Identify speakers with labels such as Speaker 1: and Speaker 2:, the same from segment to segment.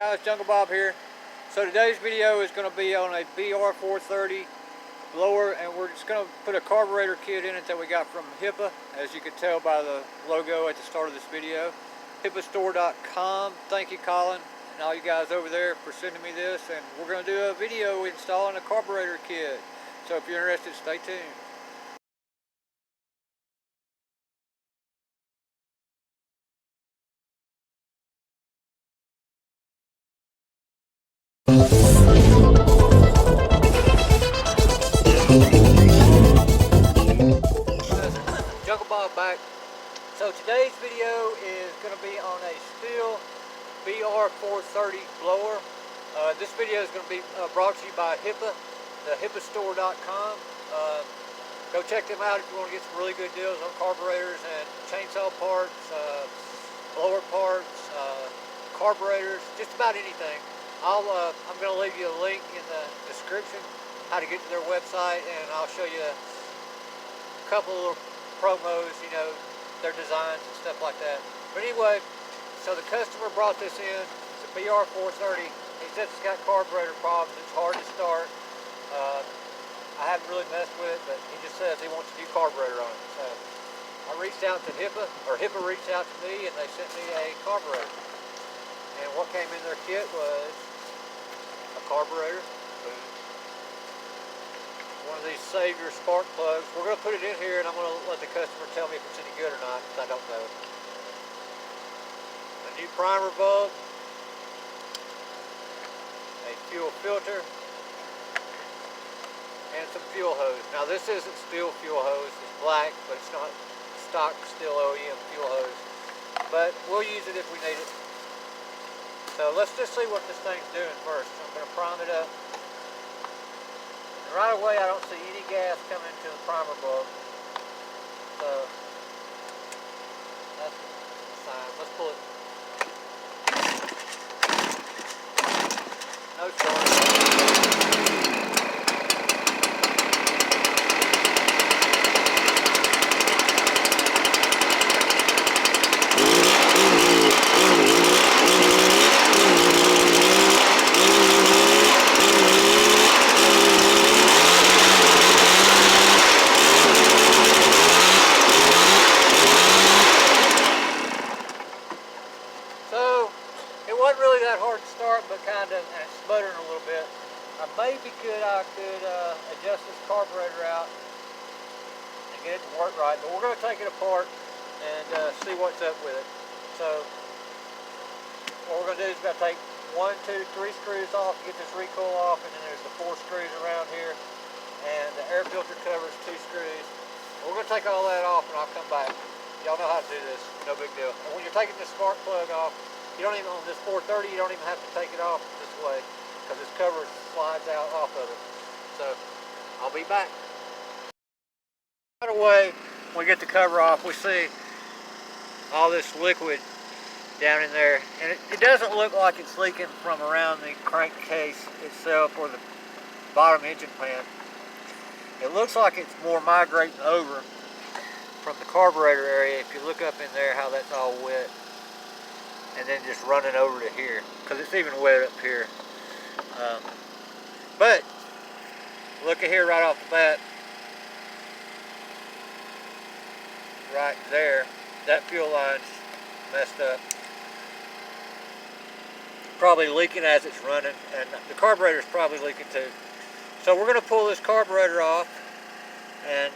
Speaker 1: Guys, Jungle Bob here. So today's video is going to be on a Br430 blower, and we're just going to put a carburetor kit in it that we got from Hipa, as you can tell by the logo at the start of this video. Hipastore.com. Thank you, Colin, and all you guys over there for sending me this, and we're going to do a video installing a carburetor kit. So if you're interested, stay tuned. Jungle Bob back. So today's video is going to be on a Stihl Br430 blower. This video is going to be brought to you by Hipa, the Hipastore.com. Go check them out if you want to get some really good deals on carburetors and chainsaw parts, blower parts, carburetors, just about anything. I'm going to leave you a link in the description how to get to their website, and I'll show you a couple of little promos, you know, their designs and stuff like that. But anyway, so the customer brought this in. It's a Br430. He says it's got carburetor problems. It's hard to start. I haven't really messed with it, but he just says he wants a new carburetor on it. So I reached out to Hipa, or Hipa reached out to me, and they sent me a carburetor. And what came in their kit was a carburetor, one of these Savior spark plugs. We're going to put it in here, and I'm going to let the customer tell me if it's any good or not, because I don't know. A new primer bulb, a fuel filter, and some fuel hose. Now this isn't Stihl fuel hose, it's black, but it's not stock Stihl OEM fuel hose. But we'll use it if we need it. So let's just see what this thing's doing first. I'm going to prime it up. And right away I don't see any gas coming to the primer bulb. So that's a sign. Let's pull it. No start. Wasn't really that hard to start, but kind of sputtering a little bit. I could adjust this carburetor out and get it to work right, but we're going to take it apart and see what's up with it. So what we're going to do is we're going to take 1, 2, 3 screws off to get this recoil off, and then there's the 4 screws around here, and the air filter covers 2 screws. We're going to take all that off, and I'll come back. Y'all know how to do this, no big deal. And when you're taking this spark plug off, you don't even, on this 430, you don't even have to take it off this way, because this cover slides out off of it. So, I'll be back. Right away, when we get the cover off, we see all this liquid down in there. And it doesn't look like it's leaking from around the crankcase itself or the bottom engine pan. It looks like it's more migrating over from the carburetor area. If you look up in there, how that's all wet. And then just running over to here, because it's even wet up here. But look at here right off the bat, right there, that fuel line's messed up. Probably leaking as it's running, and the carburetor's probably leaking too. So we're going to pull this carburetor off and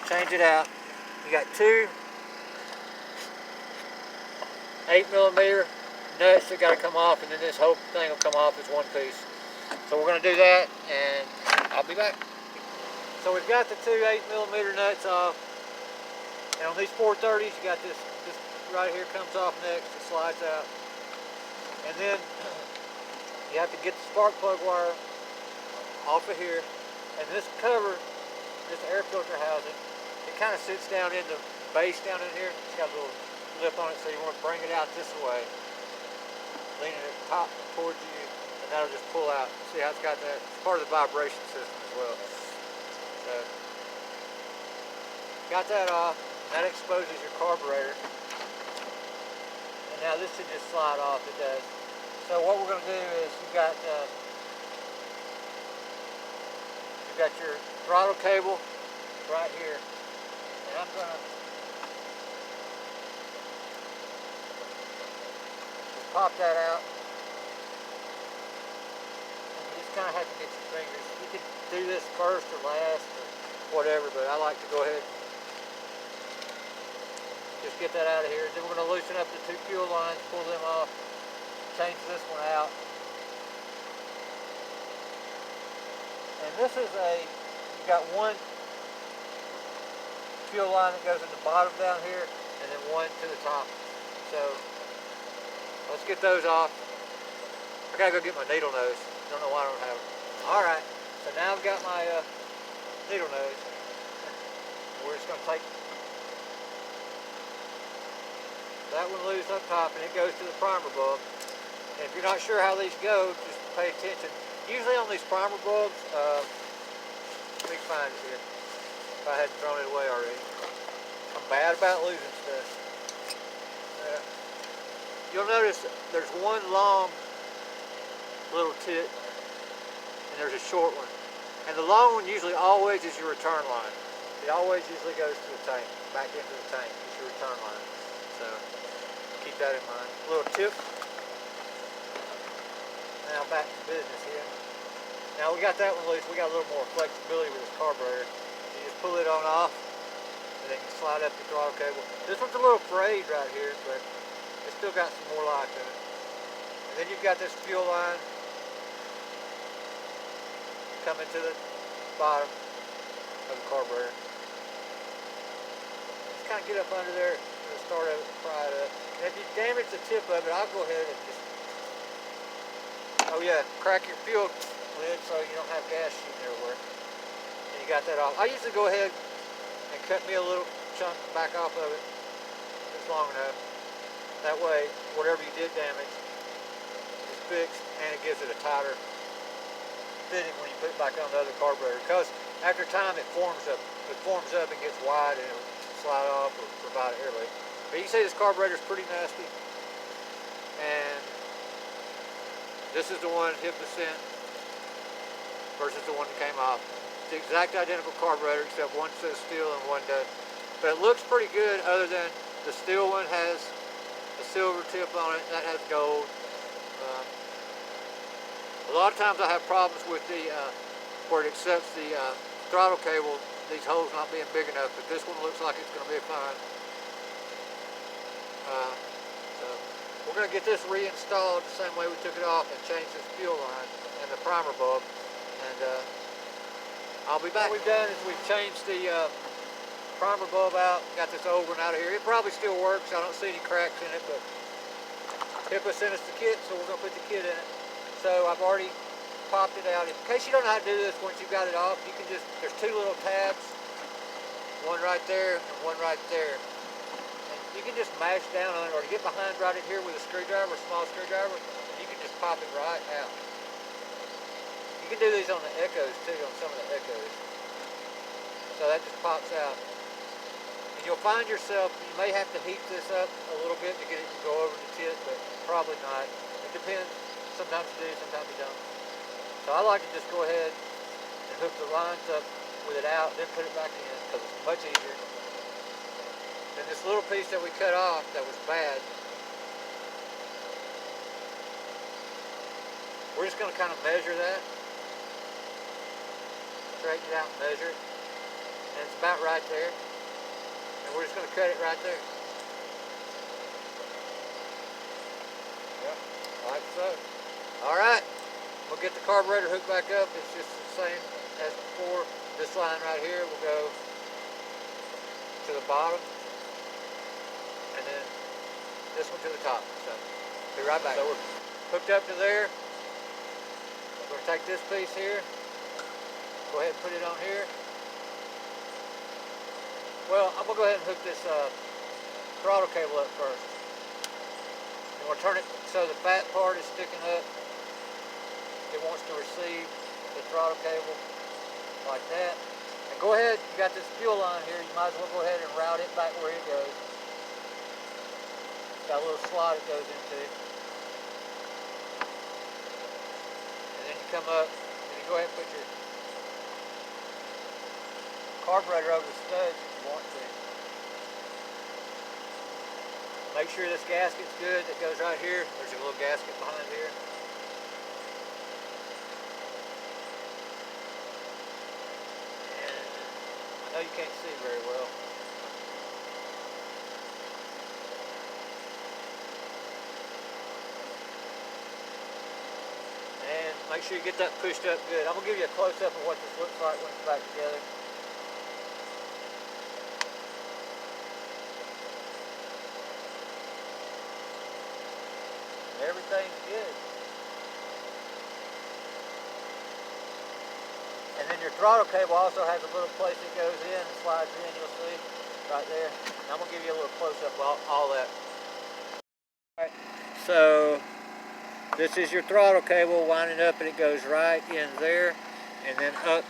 Speaker 1: change it out. We got 2 8mm nuts that got to come off, and then this whole thing will come off as one piece. So we're going to do that, and I'll be back. So we've got the 2 8mm nuts off, and on these 430s you got this right here comes off next, it slides out, and then you have to get the spark plug wire off of here, and this cover, this air filter housing, it kind of sits down in the base down in here. It's got a little lip on it, so you want to bring it out this way, leaning it top towards you, and that'll just pull out. See how it's got that? It's part of the vibration system as well. So, got that off. That exposes your carburetor. And Now this should just slide off, it does. So what we're going to do is you've got your throttle cable right here. And I'm going to just pop that out. And you just kind of have to get your fingers. You can do this first or last or whatever, but I like to go ahead and just get that out of here. Then we're going to loosen up the two fuel lines, pull them off, change this one out. And this is you've got one fuel line that goes in the bottom down here, and then one to the top. So let's get those off. I gotta go get my needle nose. Don't know why I don't have it. Alright, so now I've got my needle nose. We're just gonna take that one loose up top, and it goes to the primer bulb. And if you're not sure how these go, just pay attention. Usually on these primer bulbs, let me find it here, if I hadn't thrown it away already. I'm bad about losing stuff. You'll notice there's one long little tit, and there's a short one. And the long one usually always is your return line. It always usually goes to the tank, back into the tank. It's your return line. So keep that in mind. Little tip. Now back to business here. Now we got that one loose. We got a little more flexibility with this carburetor. You just pull it on off, and then you slide up the throttle cable. This one's a little frayed right here, but it's still got some more life in it. And then you've got this fuel line coming to the bottom of the carburetor. Just kind of get up under there and the start of it, pry it up. And if you damage the tip of it, I'll go ahead and just, oh yeah, crack your fuel lid so you don't have gas shooting everywhere. And you got that off. I usually go ahead and cut me a little chunk back off of it, just long enough. That way, whatever you did damage is fixed, and it gives it a tighter fitting when you put it back on the other carburetor. Because after time, it forms up. It forms up and gets wide, and it'll slide off or provide air leak. But you can see this carburetor is pretty nasty, and this is the one Hipa sent versus the one that came off. It's the exact identical carburetor, except one says Stihl and one doesn't. But it looks pretty good, other than the Stihl one has a silver tip on it, and that has gold. A lot of times I have problems with the where it accepts the throttle cable, these holes not being big enough, but this one looks like it's going to be fine. So we're going to get this reinstalled the same way we took it off, and change this fuel line and the primer bulb, and I'll be back. What we've done is we've changed the primer bulb out, got this old one out of here. It probably still works. I don't see any cracks in it, but Hipa sent us the kit, so we're going to put the kit in it. So I've already popped it out. In case you don't know how to do this, once you've got it off, you can just, there's two little tabs, one right there and one right there. And you can just mash down on it, or get behind right in here with a screwdriver, a small screwdriver, and you can just pop it right out. You can do these on the Echoes too, on some of the Echoes. So that just pops out. And you'll find yourself, you may have to heat this up a little bit to get it to go over the tit, but probably not. It depends. Sometimes you do, sometimes you don't. So I like to just go ahead and hook the lines up with it out, then put it back in, because it's much easier. And this little piece that we cut off that was bad, we're just going to kind of measure that. Straighten it out and measure it. And it's about right there. And we're just going to cut it right there. Yep, like so. Alright, we'll get the carburetor hooked back up. It's just the same as before. This line right here will go to the bottom, and then this one to the top. So, be right back. So we're hooked up to there. We're going to take this piece here, go ahead and put it on here. Well, I'm going to go ahead and hook this throttle cable up first. And we'll turn it so the fat part is sticking up. It wants to receive the throttle cable like that. And go ahead, you got this fuel line here, you might as well go ahead and route it back where it goes. Got a little slot it goes into. And then you come up and you go ahead and put your carburetor over the studs if you want to. Make sure this gasket's good that goes right here. There's a little gasket behind here. And I know you can't see very well. And make sure you get that pushed up good. I'm going to give you a close-up of what this looks like when it's back together. Everything's good. And then your throttle cable also has a little place that goes in and slides in, you'll see right there. And I'm going to give you a little close-up of all that. All right, so this is your throttle cable winding up, and it goes right in there and then up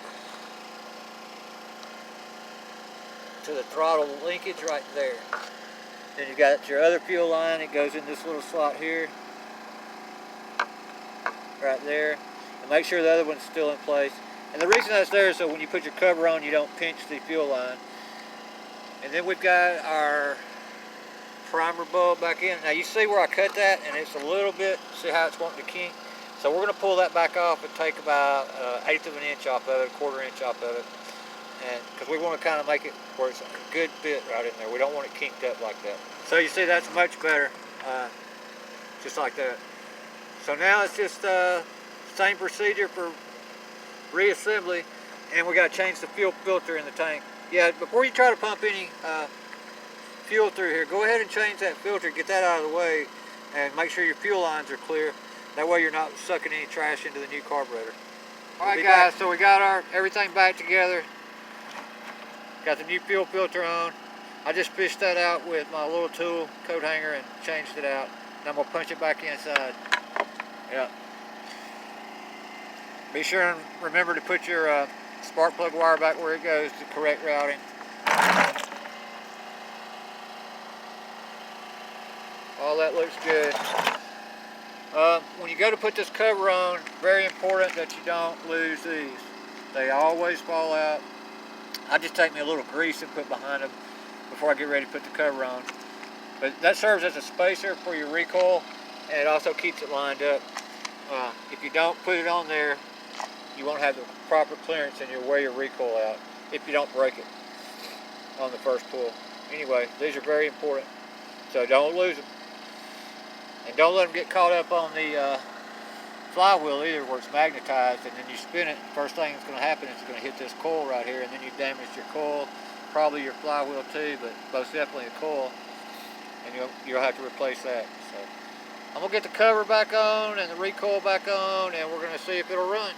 Speaker 1: to the throttle linkage right there. Then you got your other fuel line. It goes in this little slot here, right there, and make sure the other one's still in place. And the reason that's there is so when you put your cover on, you don't pinch the fuel line. And then we've got our primer bulb back in. Now you see where I cut that, and it's a little bit, see how it's wanting to kink? So we're going to pull that back off and take about 1/8 of an inch off of it, 1/4 inch off of it, and because we want to kind of make it where it's a good fit right in there. We don't want it kinked up like that. So you see that's much better, just like that. So now it's just same procedure for reassembly, and we got to change the fuel filter in the tank. Yeah, before you try to pump any fuel through here, go ahead and change that filter, get that out of the way, and make sure your fuel lines are clear. That way you're not sucking any trash into the new carburetor. Alright guys, so we got our everything back together. Got the new fuel filter on. I just fished that out with my little tool, coat hanger, and changed it out. Now I'm going to punch it back inside. Yeah. Be sure and remember to put your spark plug wire back where it goes, the correct routing. All that looks good. When you go to put this cover on, very important that you don't lose these. They always fall out. I just take me a little grease and put behind them before I get ready to put the cover on. But that serves as a spacer for your recoil, and it also keeps it lined up. If you don't put it on there, you won't have the proper clearance and you'll wear your recoil out if you don't break it on the first pull. Anyway, these are very important, so don't lose them. And don't let them get caught up on the flywheel either, where it's magnetized, and then you spin it. First thing that's going to happen is it's going to hit this coil right here, and then you damage your coil, probably your flywheel too, but most definitely a coil, and you'll have to replace that. So I'm going to get the cover back on and the recoil back on, and we're going to see if it'll run.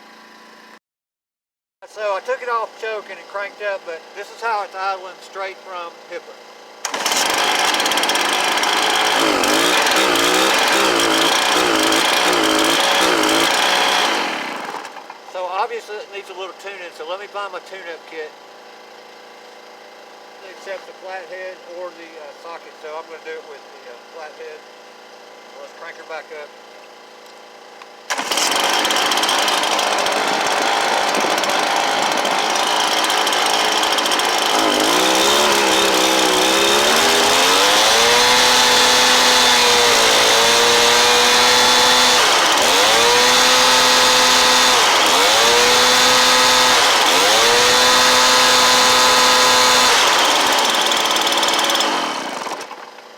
Speaker 1: So I took it off choking and cranked up, but this is how it's idling straight from Hipa. So obviously it needs a little tuning, so let me buy my tune-up kit. It accepts the flathead or the socket, so I'm going to do it with the flathead. So let's crank her back up.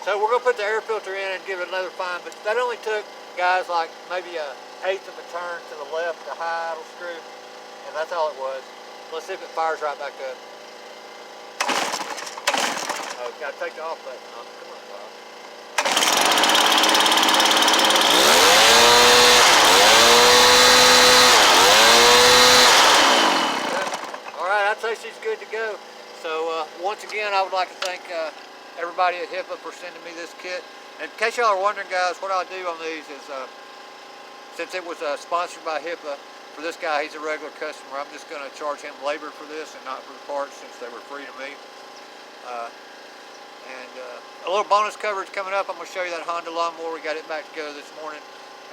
Speaker 1: So we're going to put the air filter in and give it another fine, but that only took, guys, like maybe 1/8 of a turn to the left, the high idle screw, and that's all it was. Let's see if it fires right back up. Oh, got to take the off button off. Come on, Bob. All right, I'd say she's good to go. So once again, I would like to thank everybody at Hipa for sending me this kit. And in case y'all are wondering, guys, what I'll do on these is, since it was sponsored by Hipa, for this guy, he's a regular customer, I'm just going to charge him labor for this and not for the parts, since they were free to me. And a little bonus coverage coming up. I'm going to show you that Honda lawnmower. We got it back together this morning,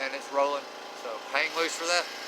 Speaker 1: and it's rolling. So hang loose for that.